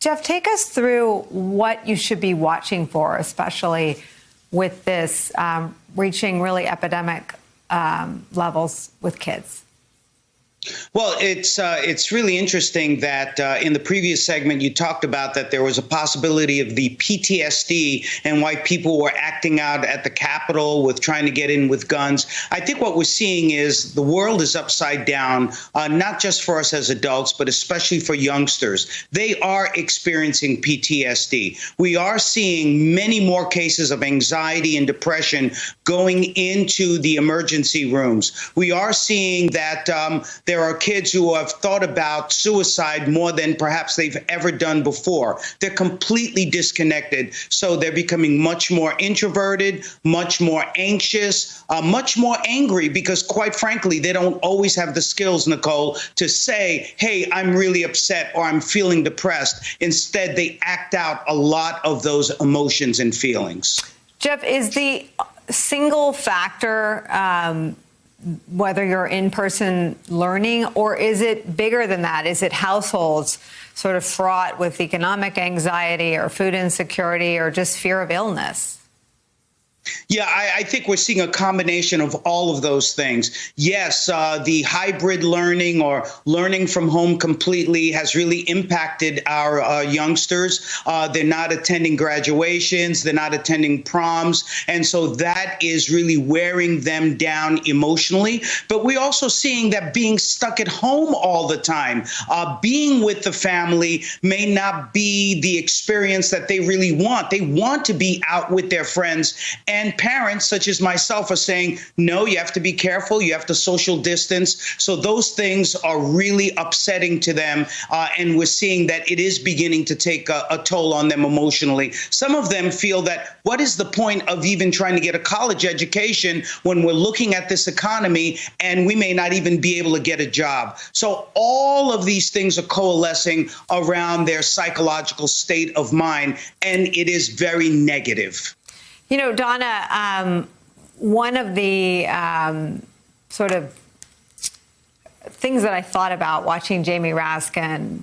Jeff, take us through what you should be watching for, especially with this reaching really epidemic levels with kids. Well, it's really interesting that in the previous segment you talked about that there was a possibility of the PTSD and why people were acting out at the Capitol with trying to get in with guns. I think what we're seeing is the world is upside down, not just for us as adults, but especially for youngsters. They are experiencing PTSD. We are seeing many more cases of anxiety and depression going into the emergency rooms. We are seeing that there are kids who have thought about suicide more than perhaps they've ever done before. They're completely disconnected. So they're becoming much more introverted, much more anxious, much more angry because, quite frankly, they don't always have the skills, Nicole, to say, hey, I'm really upset or I'm feeling depressed. Instead, they act out a lot of those emotions and feelings. Jeff, is the single factor whether you're in-person learning, or is it bigger than that? Is it households sort of fraught with economic anxiety or food insecurity or just fear of illness? Yeah, I think we're seeing a combination of all of those things. Yes, the hybrid learning or learning from home completely has really impacted our youngsters. They're not attending graduations, they're not attending proms, and so that is really wearing them down emotionally. But we're also seeing that being stuck at home all the time, being with the family may not be the experience that they really want. They want to be out with their friends. And parents, such as myself, are saying, no, you have to be careful. You have to social distance. So those things are really upsetting to them. And we're seeing that it is beginning to take a toll on them emotionally. Some of them feel that what is the point of even trying to get a college education when we're looking at this economy and we may not even be able to get a job? So all of these things are coalescing around their psychological state of mind, and it is very negative. You know, Donna, one of the sort of things that I thought about watching Jamie Raskin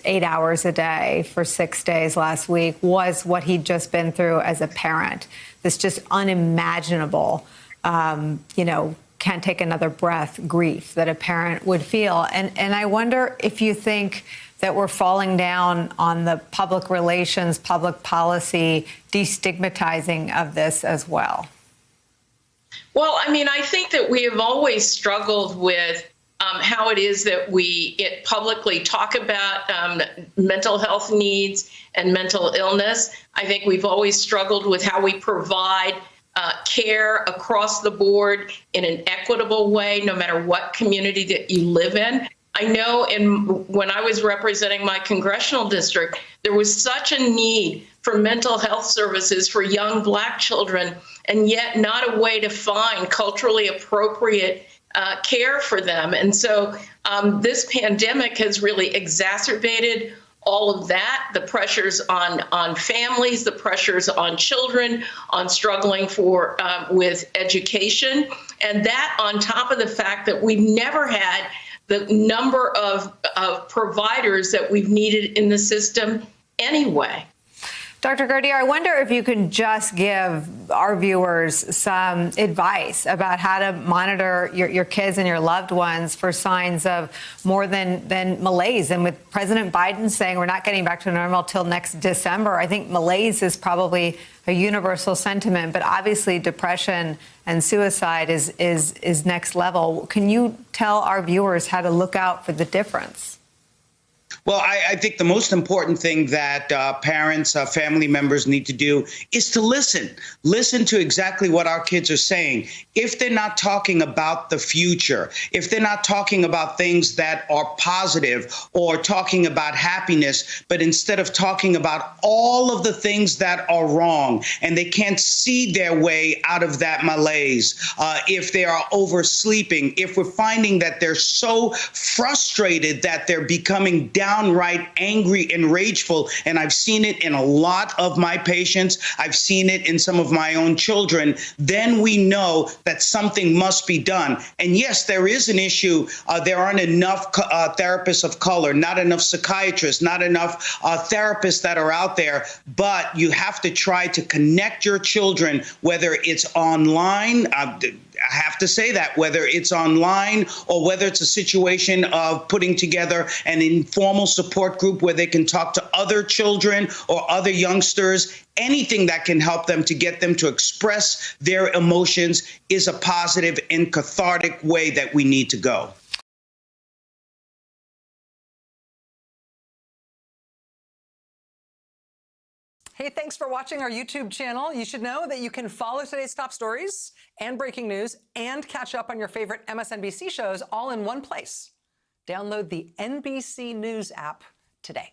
8 hours a day for 6 days last week was what he'd just been through as a parent. This just unimaginable, can't take another breath grief that a parent would feel. And I wonder if you think that we're falling down on the public relations, public policy, destigmatizing of this as well. Well, I mean, I think that we have always struggled with how it is that we publicly talk about mental health needs and mental illness. I think we've always struggled with how we provide care across the board in an equitable way, no matter what community that you live in. I know when I was representing my congressional district, there was such a need for mental health services for young Black children, and yet not a way to find culturally appropriate care for them. And so this pandemic has really exacerbated all of that, the pressures on families, the pressures on children, on struggling with education, and that on top of the fact that we've never had the number of providers that we've needed in the system anyway. Dr. Gurdier, I wonder if you can just give our viewers some advice about how to monitor your kids and your loved ones for signs of more than malaise. And with President Biden saying we're not getting back to normal till next December, I think malaise is probably a universal sentiment, but obviously depression and suicide is next level. Can you tell our viewers how to look out for the difference? Well, I think the most important thing that parents, family members need to do is to listen to exactly what our kids are saying. If they're not talking about the future, if they're not talking about things that are positive or talking about happiness, but instead of talking about all of the things that are wrong and they can't see their way out of that malaise, if they are oversleeping, if we're finding that they're so frustrated that they're becoming down downright angry and rageful, and I've seen it in a lot of my patients, I've seen it in some of my own children, then we know that something must be done. And yes, there is an issue. There aren't enough therapists of color, not enough psychiatrists, not enough therapists that are out there, but you have to try to connect your children, whether it's online, I have to say that, whether it's online or whether it's a situation of putting together an informal support group where they can talk to other children or other youngsters, anything that can help them to get them to express their emotions is a positive and cathartic way that we need to go. Hey, thanks for watching our YouTube channel. You should know that you can follow today's top stories and breaking news and catch up on your favorite MSNBC shows all in one place. Download the NBC News app today.